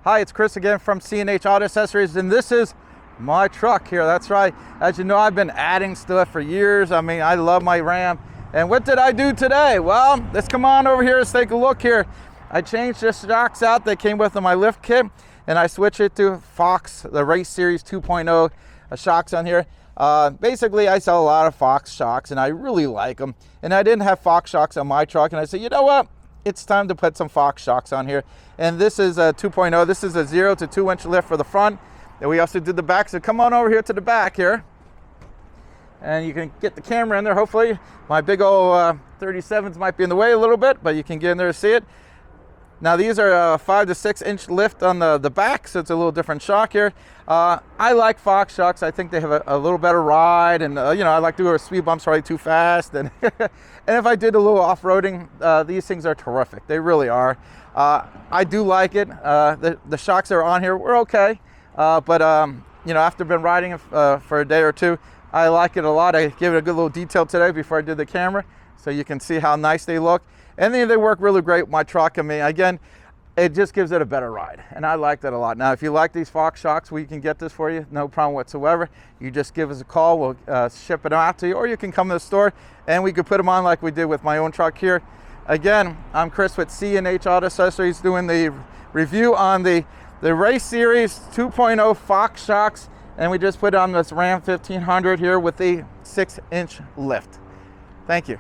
Hi, it's Chris again from C&H Auto Accessories, and this is my truck here. That's right. As you know, I've been adding stuff for years. I mean, I love my Ram. And what did I do today? Well, let's come on over here. Let's take a look here. I changed the shocks out that came with my lift kit, and I switched it to Fox, the Race Series 2.0 shocks on here. Basically, I sell a lot of Fox shocks, and I really like them. And I didn't have Fox shocks on my truck, and I said, you know what? It's time to put some Fox shocks on here. And this is a 2.0. This is a 0 to 2 inch lift for the front. And we also did the back. So come on over here to the back here. And you can get the camera in there, hopefully. My big old 37s might be in the way a little bit, but you can get in there to see it. Now these are 5 to 6 inch lift on the back, so it's a little different shock here. I like Fox shocks. I think they have a little better ride, and you know, I like to go speed bumps right too fast. And and if I did a little off-roading, these things are terrific. They really are. I do like it. The shocks that are on here were okay, but you know, after been riding it for a day or two, I like it a lot. I gave it a good little detail today before I did the camera, so you can see how nice they look. And they work really great with my truck. I mean, again, it just gives it a better ride, and I like that a lot. Now, if you like these Fox shocks, we can get this for you, no problem whatsoever. You just give us a call, we'll ship it out to you, or you can come to the store and we could put them on like we did with my own truck here. Again, I'm Chris with C&H Auto Accessories doing the review on the Race Series 2.0 Fox shocks, and we just put on this Ram 1500 here with the 6 inch lift. Thank you.